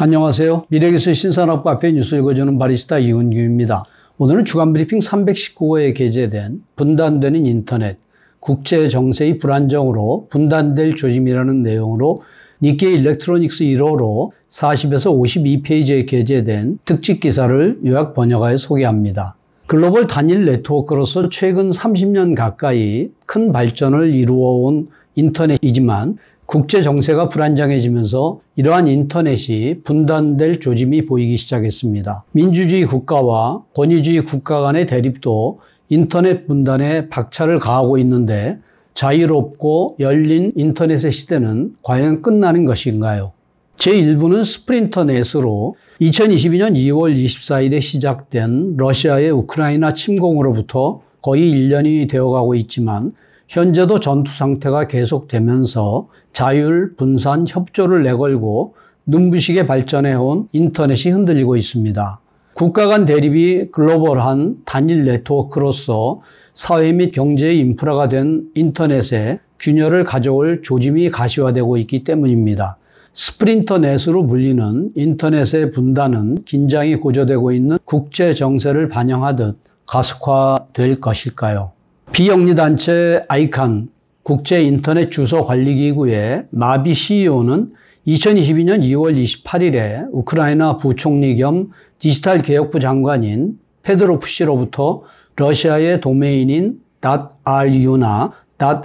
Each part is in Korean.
안녕하세요. 미래기술 신산업카페 뉴스 읽어주는 바리스타 이은규입니다. 오늘은 주간브리핑 319호에 게재된 분단되는 인터넷, 국제정세의 불안정으로 분단될 조짐이라는 내용으로 니케이 일렉트로닉스 1호로 40에서 52페이지에 게재된 특집 기사를 요약 번역하여 소개합니다. 글로벌 단일 네트워크로서 최근 30년 가까이 큰 발전을 이루어온 인터넷이지만 국제 정세가 불안정해지면서 이러한 인터넷이 분단될 조짐이 보이기 시작했습니다. 민주주의 국가와 권위주의 국가 간의 대립도 인터넷 분단에 박차를 가하고 있는데 자유롭고 열린 인터넷의 시대는 과연 끝나는 것인가요? 제1부는 스프린터넷으로 2022년 2월 24일에 시작된 러시아의 우크라이나 침공으로부터 거의 1년이 되어가고 있지만 현재도 전투 상태가 계속되면서 자율, 분산, 협조를 내걸고 눈부시게 발전해온 인터넷이 흔들리고 있습니다. 국가 간 대립이 글로벌한 단일 네트워크로서 사회 및 경제의 인프라가 된 인터넷에 균열을 가져올 조짐이 가시화되고 있기 때문입니다. 스프린터넷으로 불리는 인터넷의 분단은 긴장이 고조되고 있는 국제 정세를 반영하듯 가속화될 것일까요? 비영리단체 아이칸 국제인터넷 주소관리기구의 마비 CEO는 2022년 2월 28일에 우크라이나 부총리 겸 디지털개혁부 장관인 페드로프 씨로부터 러시아의 도메인인 .ru나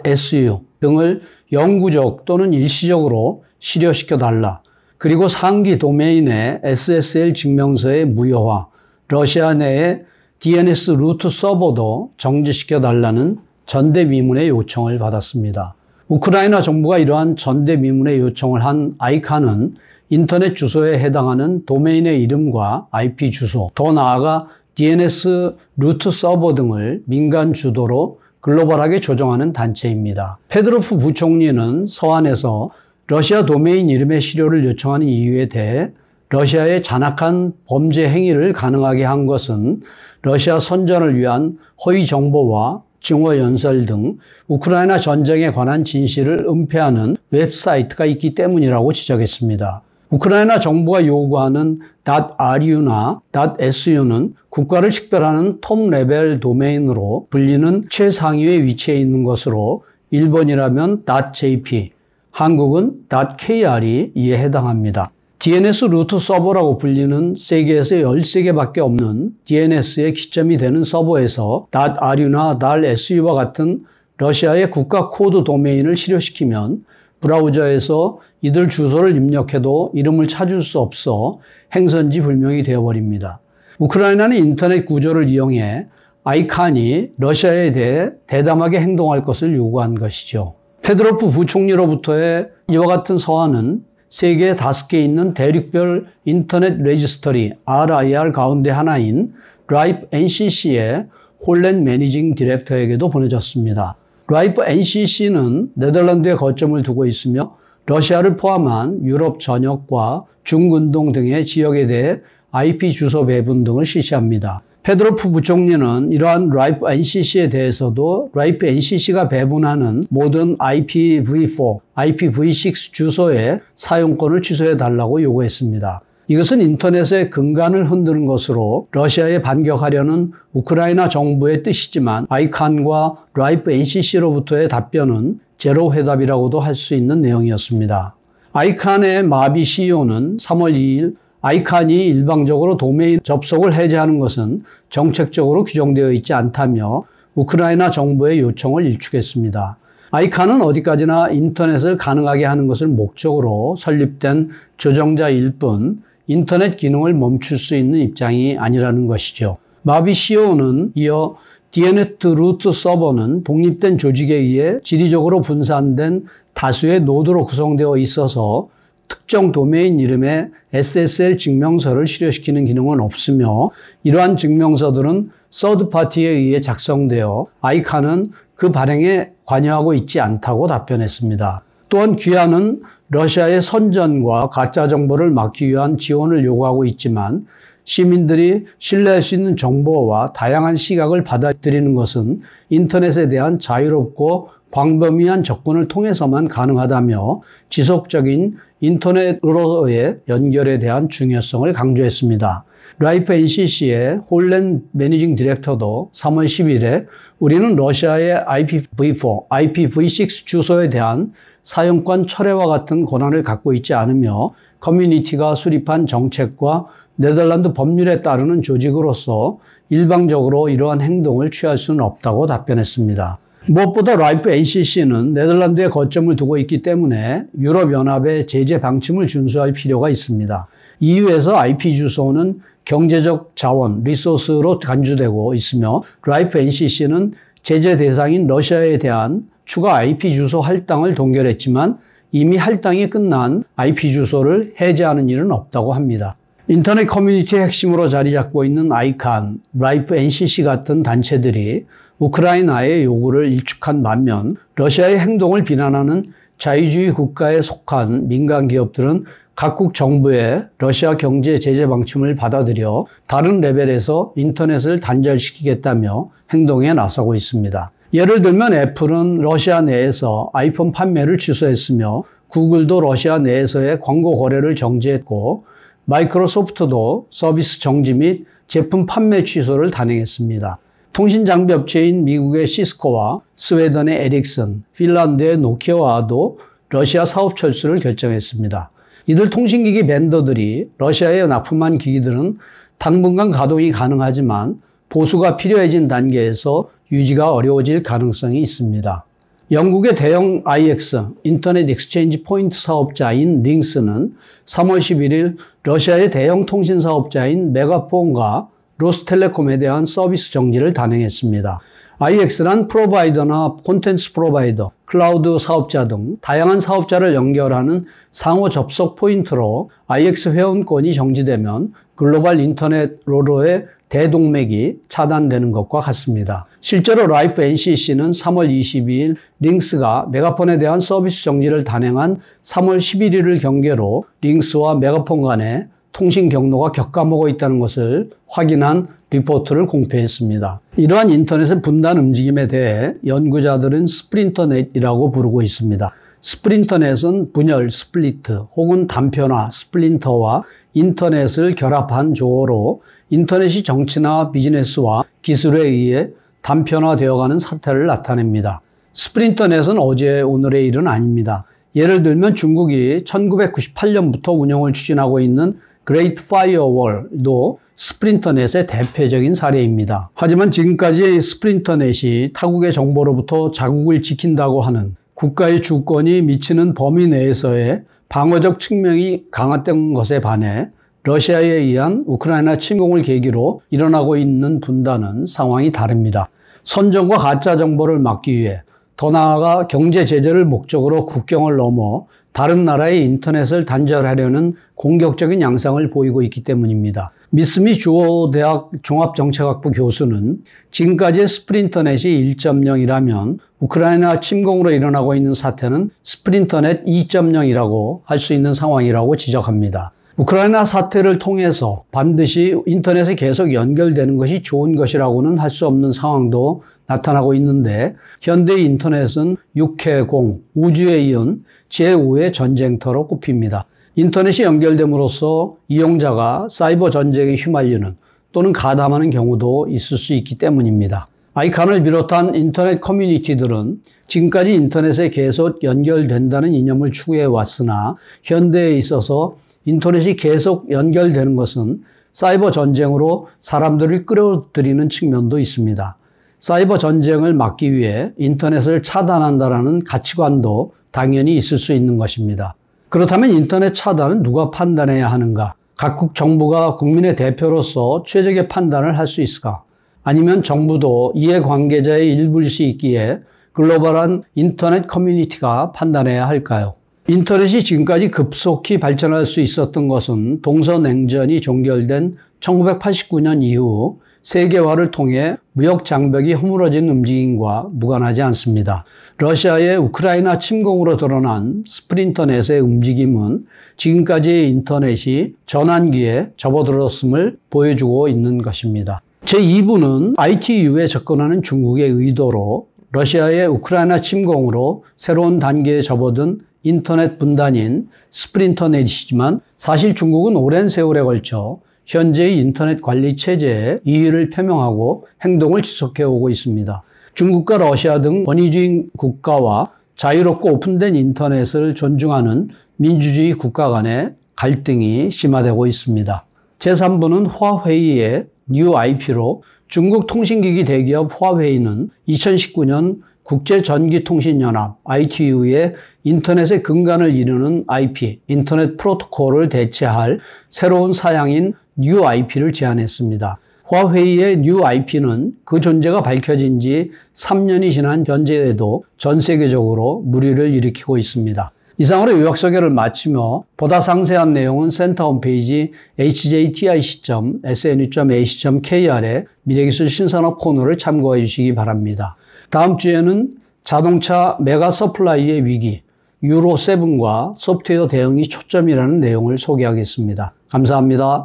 .su 등을 영구적 또는 일시적으로 실효시켜달라. 그리고 상기 도메인의 SSL 증명서의 무효화, 러시아 내의 DNS 루트 서버도 정지시켜달라는 전대미문의 요청을 받았습니다. 우크라이나 정부가 이러한 전대미문의 요청을 한 아이칸은 인터넷 주소에 해당하는 도메인의 이름과 IP 주소, 더 나아가 DNS 루트 서버 등을 민간 주도로 글로벌하게 조정하는 단체입니다. 페드로프 부총리는 서한에서 러시아 도메인 이름의 실효를 요청하는 이유에 대해 러시아의 잔악한 범죄 행위를 가능하게 한 것은 러시아 선전을 위한 허위 정보와 증오 연설 등 우크라이나 전쟁에 관한 진실을 은폐하는 웹사이트가 있기 때문이라고 지적했습니다. 우크라이나 정부가 요구하는 .ru나 .su는 국가를 식별하는 톱 레벨 도메인으로 불리는 최상위에 위치해 있는 것으로 일본이라면 .jp, 한국은 .kr이 이에 해당합니다. DNS 루트 서버라고 불리는 세계에서 13개밖에 없는 DNS의 기점이 되는 서버에서 .ru나 .su와 같은 러시아의 국가 코드 도메인을 실효시키면 브라우저에서 이들 주소를 입력해도 이름을 찾을 수 없어 행선지 불명이 되어버립니다. 우크라이나는 인터넷 구조를 이용해 아이칸이 러시아에 대해 대담하게 행동할 것을 요구한 것이죠. 페드로프 부총리로부터의 이와 같은 서한은 세계 5개 있는 대륙별 인터넷 레지스터리 RIR 가운데 하나인 라이프 NCC의 홀랜드 매니징 디렉터에게도 보내졌습니다. 라이프 NCC는 네덜란드에 거점을 두고 있으며 러시아를 포함한 유럽 전역과 중근동 등의 지역에 대해 IP 주소 배분 등을 실시합니다. 페드로프 부총리는 이러한 라이프 NCC에 대해서도 라이프 NCC가 배분하는 모든 IPv4, IPv6 주소의 사용권을 취소해달라고 요구했습니다. 이것은 인터넷의 근간을 흔드는 것으로 러시아에 반격하려는 우크라이나 정부의 뜻이지만 아이칸과 라이프 NCC로부터의 답변은 제로 회답이라고도 할 수 있는 내용이었습니다. 아이칸의 마비 CEO는 3월 2일 아이칸이 일방적으로 도메인 접속을 해제하는 것은 정책적으로 규정되어 있지 않다며 우크라이나 정부의 요청을 일축했습니다. 아이칸은 어디까지나 인터넷을 가능하게 하는 것을 목적으로 설립된 조정자일 뿐 인터넷 기능을 멈출 수 있는 입장이 아니라는 것이죠. 마비 CEO는 이어 DNS 루트 서버는 독립된 조직에 의해 지리적으로 분산된 다수의 노드로 구성되어 있어서 특정 도메인 이름에 SSL 증명서를 실효시키는 기능은 없으며 이러한 증명서들은 서드파티에 의해 작성되어 아이칸은 그 발행에 관여하고 있지 않다고 답변했습니다. 또한 귀하는 러시아의 선전과 가짜 정보를 막기 위한 지원을 요구하고 있지만 시민들이 신뢰할 수 있는 정보와 다양한 시각을 받아들이는 것은 인터넷에 대한 자유롭고 광범위한 접근을 통해서만 가능하다며 지속적인 인터넷으로의 연결에 대한 중요성을 강조했습니다. 라이프 NCC의 홀랜 매니징 디렉터도 3월 10일에 우리는 러시아의 IPv4, IPv6 주소에 대한 사용권 철회와 같은 권한을 갖고 있지 않으며 커뮤니티가 수립한 정책과 네덜란드 법률에 따르는 조직으로서 일방적으로 이러한 행동을 취할 수는 없다고 답변했습니다. 무엇보다 라이프 NCC는 네덜란드에 거점을 두고 있기 때문에 유럽연합의 제재 방침을 준수할 필요가 있습니다. EU에서 IP 주소는 경제적 자원, 리소스로 간주되고 있으며 라이프 NCC는 제재 대상인 러시아에 대한 추가 IP 주소 할당을 동결했지만 이미 할당이 끝난 IP 주소를 해제하는 일은 없다고 합니다. 인터넷 커뮤니티의 핵심으로 자리 잡고 있는 아이칸, 라이프 NCC 같은 단체들이 우크라이나의 요구를 일축한 반면 러시아의 행동을 비난하는 자유주의 국가에 속한 민간 기업들은 각국 정부의 러시아 경제 제재 방침을 받아들여 다른 레벨에서 인터넷을 단절시키겠다며 행동에 나서고 있습니다. 예를 들면 애플은 러시아 내에서 아이폰 판매를 취소했으며 구글도 러시아 내에서의 광고 거래를 정지했고 마이크로소프트도 서비스 정지 및 제품 판매 취소를 단행했습니다. 통신장비 업체인 미국의 시스코와 스웨덴의 에릭슨, 핀란드의 노키아와도 러시아 사업 철수를 결정했습니다. 이들 통신기기 벤더들이 러시아에 납품한 기기들은 당분간 가동이 가능하지만 보수가 필요해진 단계에서 유지가 어려워질 가능성이 있습니다. 영국의 대형 IX, 인터넷 익스체인지 포인트 사업자인 링스는 3월 11일 러시아의 대형 통신 사업자인 메가폰과 로스텔레콤에 대한 서비스 정지를 단행했습니다. IX란 프로바이더나 콘텐츠 프로바이더, 클라우드 사업자 등 다양한 사업자를 연결하는 상호 접속 포인트로 IX 회원권이 정지되면 글로벌 인터넷로의 대동맥이 차단되는 것과 같습니다. 실제로 라이프 NCC는 3월 22일 링스가 메가폰에 대한 서비스 정지를 단행한 3월 11일을 경계로 링스와 메가폰 간의 통신 경로가 격감하고 있다는 것을 확인한 리포트를 공표했습니다. 이러한 인터넷의 분단 움직임에 대해 연구자들은 스프린터넷이라고 부르고 있습니다. 스프린터넷은 분열, 스플리트 혹은 단편화, 스플린터와 인터넷을 결합한 조어로 인터넷이 정치나 비즈니스와 기술에 의해 단편화되어가는 사태를 나타냅니다. 스프린터넷은 어제 오늘의 일은 아닙니다. 예를 들면 중국이 1998년부터 운영을 추진하고 있는 그레이트 파이어월도 스프린터넷의 대표적인 사례입니다. 하지만 지금까지 스프린터넷이 타국의 정보로부터 자국을 지킨다고 하는 국가의 주권이 미치는 범위 내에서의 방어적 측면이 강화된 것에 반해 러시아에 의한 우크라이나 침공을 계기로 일어나고 있는 분단은 상황이 다릅니다. 선전과 가짜 정보를 막기 위해 더 나아가 경제 제재를 목적으로 국경을 넘어 다른 나라의 인터넷을 단절하려는 공격적인 양상을 보이고 있기 때문입니다. 미스미 주호대학 종합정책학부 교수는 지금까지의 스프린터넷이 1.0이라면 우크라이나 침공으로 일어나고 있는 사태는 스프린터넷 2.0이라고 할 수 있는 상황이라고 지적합니다. 우크라이나 사태를 통해서 반드시 인터넷에 계속 연결되는 것이 좋은 것이라고는 할 수 없는 상황도 나타나고 있는데 현대 인터넷은 육해공, 우주에 이은 제5의 전쟁터로 꼽힙니다. 인터넷이 연결됨으로써 이용자가 사이버 전쟁에 휘말리는 또는 가담하는 경우도 있을 수 있기 때문입니다. 아이칸을 비롯한 인터넷 커뮤니티들은 지금까지 인터넷에 계속 연결된다는 이념을 추구해 왔으나 현대에 있어서 인터넷이 계속 연결되는 것은 사이버 전쟁으로 사람들을 끌어들이는 측면도 있습니다. 사이버 전쟁을 막기 위해 인터넷을 차단한다는 가치관도 당연히 있을 수 있는 것입니다. 그렇다면 인터넷 차단은 누가 판단해야 하는가? 각국 정부가 국민의 대표로서 최적의 판단을 할 수 있을까? 아니면 정부도 이해관계자의 일부일 수 있기에 글로벌한 인터넷 커뮤니티가 판단해야 할까요? 인터넷이 지금까지 급속히 발전할 수 있었던 것은 동서냉전이 종결된 1989년 이후 세계화를 통해 무역 장벽이 허물어진 움직임과 무관하지 않습니다. 러시아의 우크라이나 침공으로 드러난 스프린터넷의 움직임은 지금까지의 인터넷이 전환기에 접어들었음을 보여주고 있는 것입니다. 제2부는 ITU에 접근하는 중국의 의도로 러시아의 우크라이나 침공으로 새로운 단계에 접어든 인터넷 분단인 스프린터넷이지만 사실 중국은 오랜 세월에 걸쳐 현재의 인터넷 관리 체제에 이의를 표명하고 행동을 지속해오고 있습니다. 중국과 러시아 등 권위주의 국가와 자유롭고 오픈된 인터넷을 존중하는 민주주의 국가 간의 갈등이 심화되고 있습니다. 제3부는 화웨이의 뉴 IP로 중국 통신기기 대기업 화웨이는 2019년 국제전기통신연합 ITU의 인터넷의 근간을 이루는 IP, 인터넷 프로토콜을 대체할 새로운 사양인 뉴 IP를 제안했습니다. 화웨이의 뉴 IP는 그 존재가 밝혀진 지 3년이 지난 현재에도 전 세계적으로 물의를 일으키고 있습니다. 이상으로 요약 소개를 마치며 보다 상세한 내용은 센터 홈페이지 hjtic.snu.ac.kr의 미래기술 신산업 코너를 참고해 주시기 바랍니다. 다음 주에는 자동차 메가 서플라이의 위기, 유로7과 소프트웨어 대응이 초점이라는 내용을 소개하겠습니다. 감사합니다.